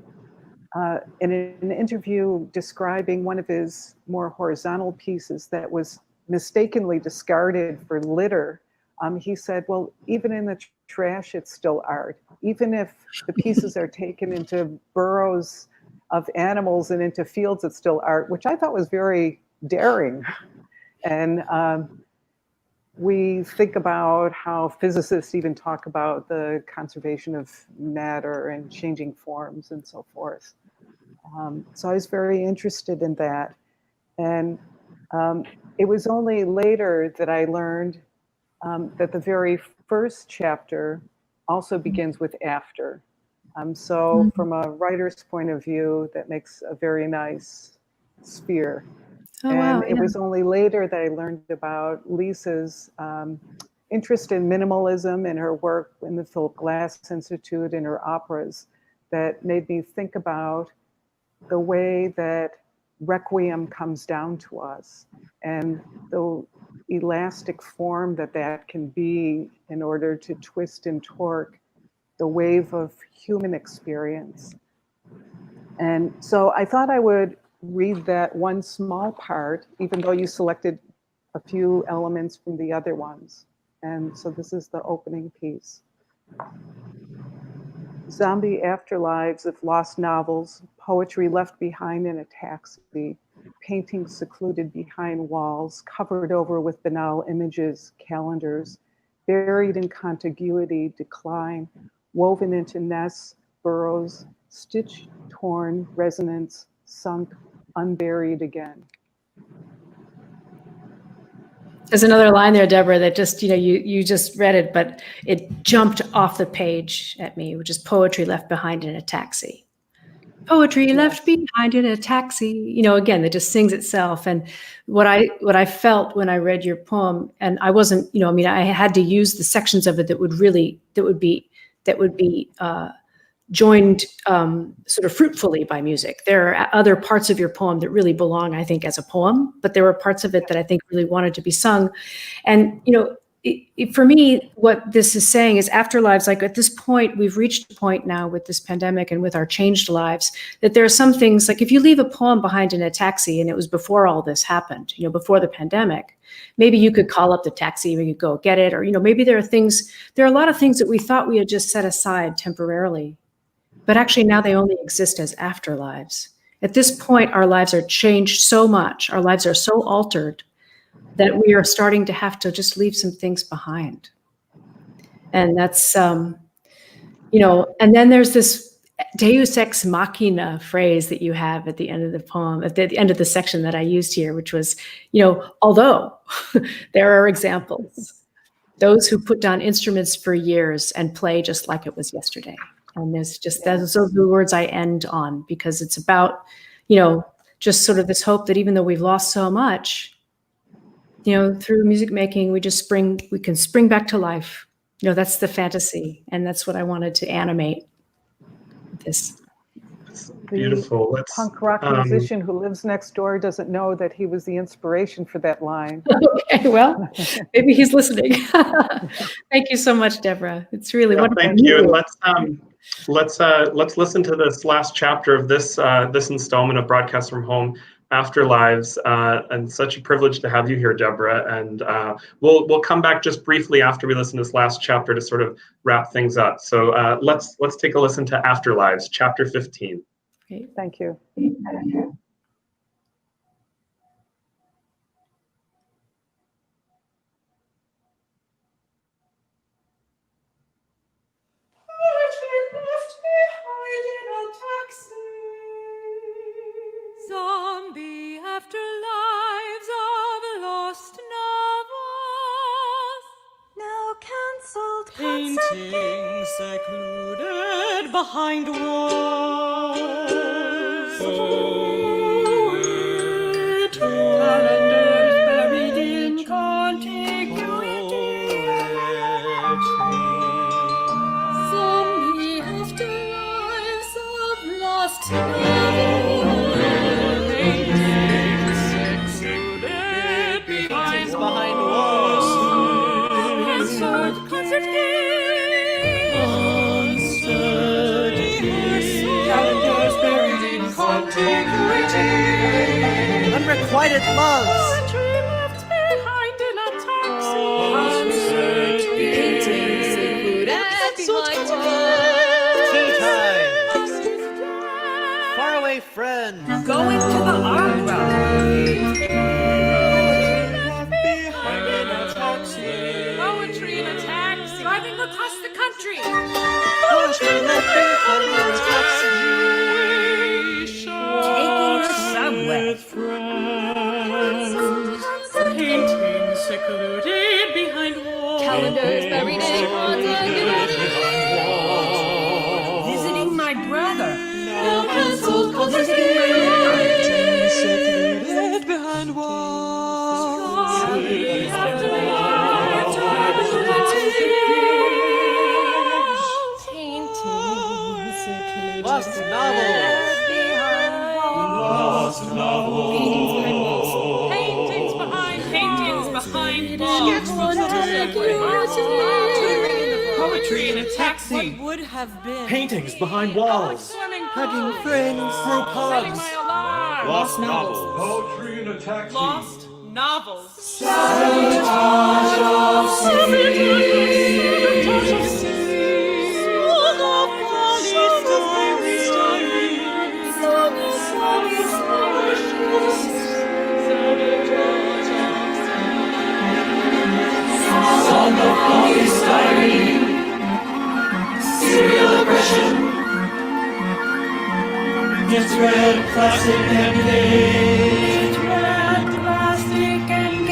in an interview describing one of his more horizontal pieces that was mistakenly discarded for litter, he said, well, even in the trash, it's still art. Even if the pieces are taken into burrows of animals and into fields, it's still art, which I thought was very daring. And we think about how physicists even talk about the conservation of matter and changing forms and so forth. So I was very interested in that. And it was only later that I learned that the very first chapter also begins with after. So from a writer's point of view, that makes a very nice sphere. Oh, And wow, it was only later that I learned about Lisa's interest in minimalism and her work in the Philip Glass Institute and her operas that made me think about the way that Requiem comes down to us and the elastic form that that can be in order to twist and torque the wave of human experience. And so I thought I would read that one small part, even though you selected a few elements from the other ones. And so this is the opening piece. Zombie afterlives of lost novels, poetry left behind in a taxi, paintings secluded behind walls, covered over with banal images, calendars, buried in contiguity, decline, woven into nests, burrows, stitched, torn, resonance, sunk, unburied again. There's another line there, Deborah, that just, you just read it, but it jumped off the page at me, which is poetry left behind in a taxi. Poetry left behind in a taxi, again, that just sings itself. And what I felt when I read your poem, and I wasn't, I had to use the sections of it that would be joined sort of fruitfully by music. There are other parts of your poem that really belong, I think, as a poem, but there were parts of it that I think really wanted to be sung. And, for me, what this is saying is afterlives, like at this point, we've reached a point now with this pandemic and with our changed lives, that there are some things, like if you leave a poem behind in a taxi and it was before all this happened, before the pandemic, maybe you could call up the taxi and you could go get it. Or, maybe there are a lot of things that we thought we had just set aside temporarily, but actually now they only exist as afterlives. At this point, our lives are changed so much. Our lives are so altered that we are starting to have to just leave some things behind. And that's, and then there's this Deus ex machina phrase that you have at the end of the poem, at the end of the section that I used here, which was, although there are examples, those who put down instruments for years and play just like it was yesterday. And there's just, those are the words I end on, because it's about, just sort of this hope that even though we've lost so much, through music making, we can spring back to life. That's the fantasy. And that's what I wanted to animate this. Beautiful. The punk rock musician who lives next door doesn't know that he was the inspiration for that line. Okay, well, maybe he's listening. Thank you so much, Deborah. It's really wonderful. Thank you. And let's listen to this last chapter of this installment of Broadcast from Home, Afterlives, and such a privilege to have you here, Deborah. And we'll come back just briefly after we listen to this last chapter to sort of wrap things up. So let's take a listen to Afterlives, chapter 15. Okay, thank you. Zombie afterlives of lost novels. Now cancelled Paintings secluded behind walls. Calendars buried in contiguity. Zombie afterlives of lost novels. Paintings behind walls. Concert calendars buried in contiguity. Unrequited loves. Poetry left behind in a taxi. Paintings secluded behind Tea time. Faraway friends. Going to the opera. across the country. Taking the subway. Painting secluded behind walls. Calendars buried in Visiting my brother. Now pencils Visiting my mom. secluded behind Lost novels. Lost novels. Paintings behind walls. Poetry in a taxi. Would have been. Paintings behind walls. Hugging friends. Through pubs. Lost novels. Poetry in a taxi. Lost novels. Song of polystyrene. Serial aggression. Gets red plastic and gay. Red plastic and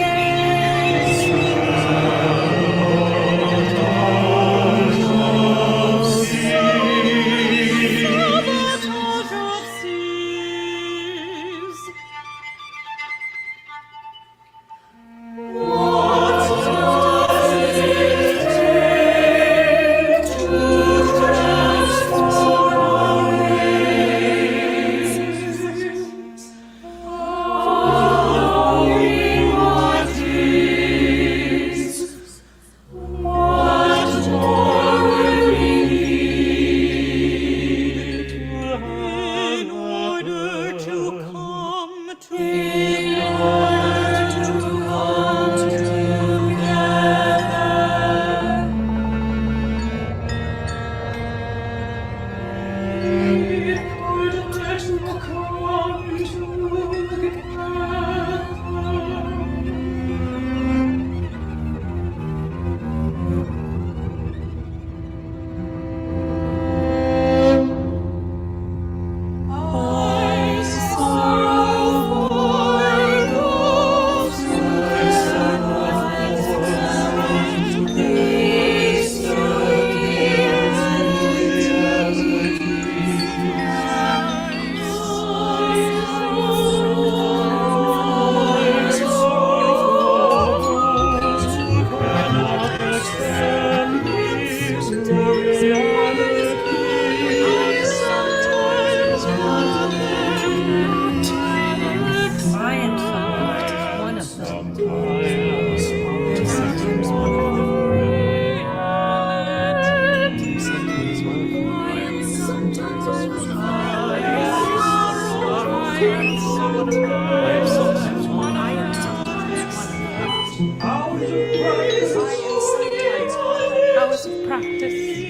Hours of practice.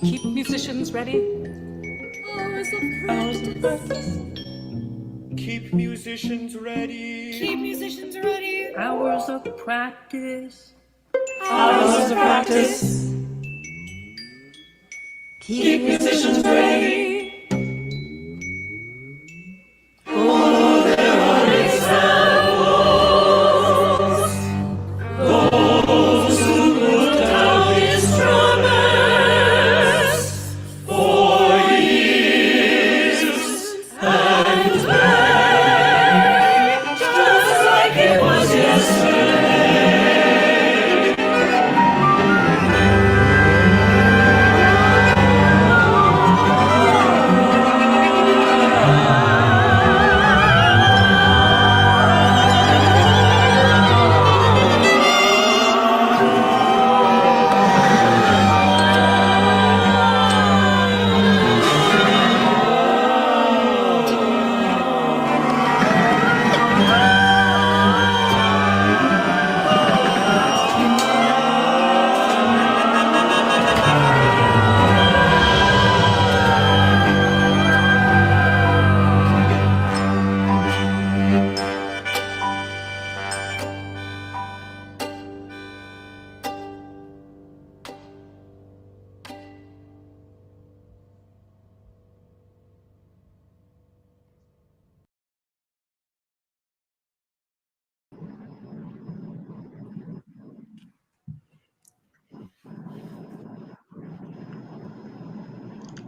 Keep musicians ready. Hours of practice. keep musicians ready. Keep musicians ready. Hours of practice. Hours of practice. Keep musicians ready. Oh, there are examples. Those who put down instruments for years and play, just like it was yesterday.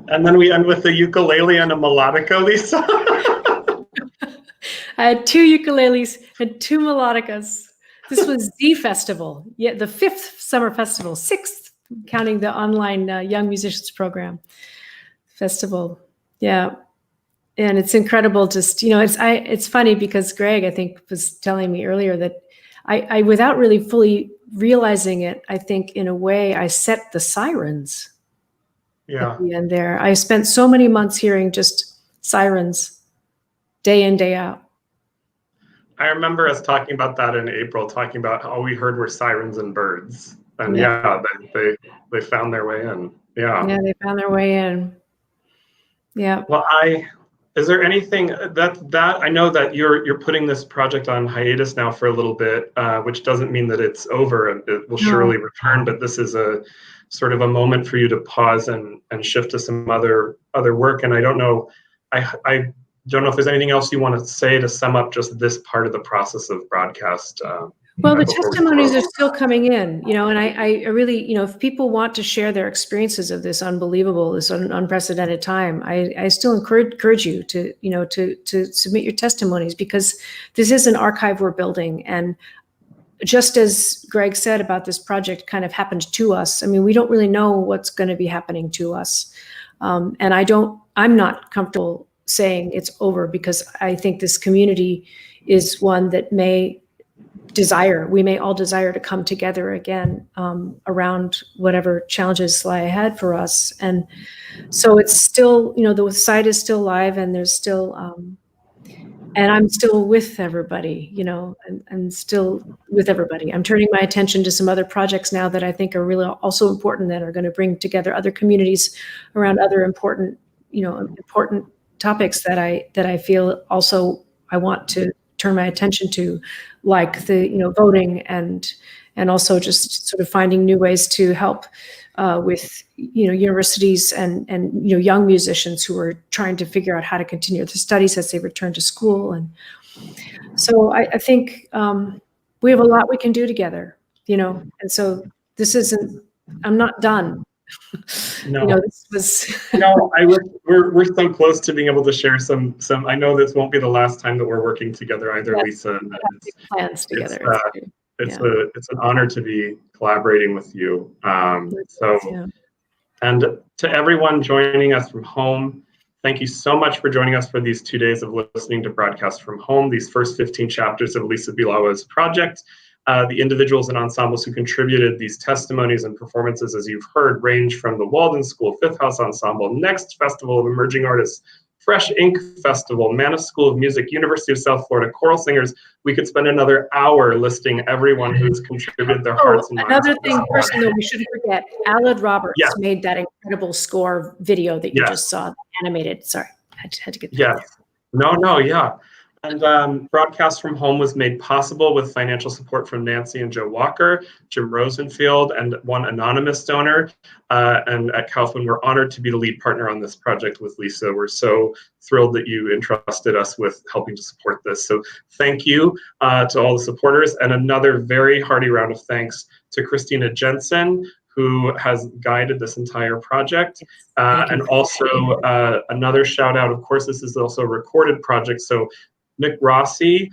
And then we end with a ukulele and a melodica, Lisa. I had 2 ukuleles and 2 melodicas. This was the festival, yeah, the 5th summer festival, 6th, counting the online Young Musicians Program festival. Yeah. And it's incredible. Just, it's funny because Greg, I think, was telling me earlier that I without really fully realizing it, I think in a way I set the sirens Yeah. at the end there. I spent so many months hearing just sirens day in, day out. I remember us talking about that in April, talking about all we heard were sirens and birds. And they found their way in. Yeah. Yeah, they found their way in. Yeah. Well, is there anything that I know that you're putting this project on hiatus now for a little bit, which doesn't mean that it's over and it will surely return, but this is a sort of a moment for you to pause and shift to some other work. And I don't know if there's anything else you want to say to sum up just this part of the process of broadcast. Well, the testimonies are still coming in, and I really, if people want to share their experiences of this unprecedented time, I still encourage you to submit your testimonies, because this is an archive we're building. And just as Greg said about this project kind of happened to us, I mean, we don't really know what's going to be happening to us. And I'm not comfortable saying it's over, because I think this community is one that we may all desire to come together again around whatever challenges lie ahead for us. And so it's still, the site is still live, and there's still, and I'm still with everybody, and still with everybody. I'm turning my attention to some other projects now that I think are really also important, that are going to bring together other communities around other important topics that I feel also I want to turn my attention to, like the voting and also just sort of finding new ways to help with universities and young musicians who are trying to figure out how to continue their studies as they return to school. And so I think we have a lot we can do together, and so this isn't, I'm not done. No. This was we're so close to being able to share some. I know this won't be the last time that we're working together either, Yes, Lisa. And plans together. It's an honor to be collaborating with you. And to everyone joining us from home, thank you so much for joining us for these 2 days of listening to Broadcast from Home, these first 15 chapters of Lisa Bielawa's project. The individuals and ensembles who contributed these testimonies and performances, as you've heard, range from the Walden School Fifth House Ensemble, Next Festival of Emerging Artists, Fresh Ink Festival, Manus School of Music, University of South Florida, Choral Singers. We could spend another hour listing everyone who's contributed their hearts and minds. Another person that we shouldn't forget, Aled Roberts made that incredible score video that you just saw, animated. Sorry, I had to get that. Yes. No, yeah. And Broadcast from Home was made possible with financial support from Nancy and Joe Walker, Jim Rosenfield, and one anonymous donor. And at Kaufman, we're honored to be the lead partner on this project with Lisa. We're so thrilled that you entrusted us with helping to support this. So thank you to all the supporters, and another very hearty round of thanks to Christina Jensen, who has guided this entire project. And also another shout out, of course, this is also a recorded project. So Nick Rossi,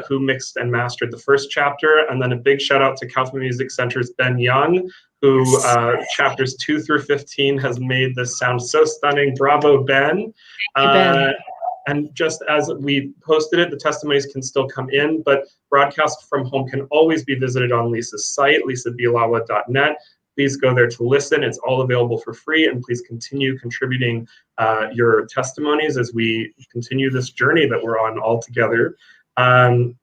who mixed and mastered the first chapter, and then a big shout out to Kaufman Music Center's Ben Young, who chapters 2 through 15 has made this sound so stunning. Bravo, Ben. Ben. And just as we posted it, the testimonies can still come in, but Broadcast from Home can always be visited on Lisa's site, lisabielawa.net. Please go there to listen. It's all available for free, and please continue contributing your testimonies as we continue this journey that we're on all together. And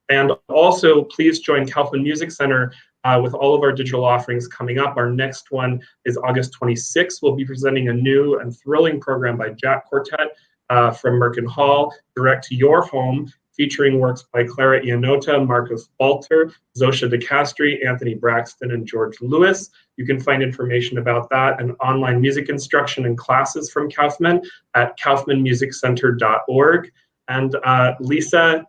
also, please join Kaufman Music Center with all of our digital offerings coming up. Our next one is August 26th. We'll be presenting a new and thrilling program by Jack Quartet from Merkin Hall, direct to your home, featuring works by Clara Iannota, Marcos Balter, Zosha DeCastri, Anthony Braxton, and George Lewis. You can find information about that and online music instruction and classes from Kaufman at kaufmanmusiccenter.org. And Lisa,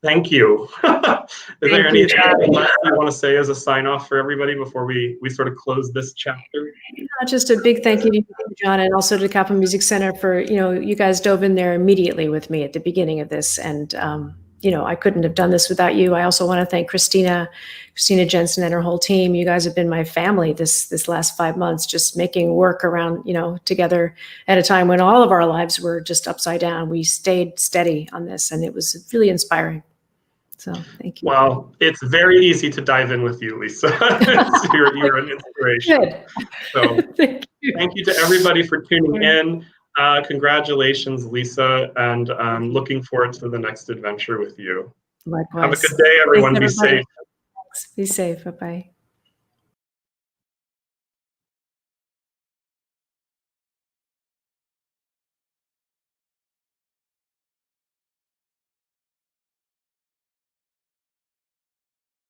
Thank you. Is there Thank you, anything John. else you want to say as a sign off for everybody before we sort of close this chapter? Just a big thank you to you, John, and also to the Kaufman Music Center for, you guys dove in there immediately with me at the beginning of this. And, I couldn't have done this without you. I also want to thank Christina Jensen and her whole team. You guys have been my family this last 5 months, just making work around, together at a time when all of our lives were just upside down. We stayed steady on this, and it was really inspiring. So thank you. Well, it's very easy to dive in with you, Lisa. you're an inspiration. Good. So Thank you. thank you to everybody for tuning in. Congratulations, Lisa, and looking forward to the next adventure with you. Likewise. Have a good day, everyone. Be Thanks, everybody. safe. Be safe. Bye-bye.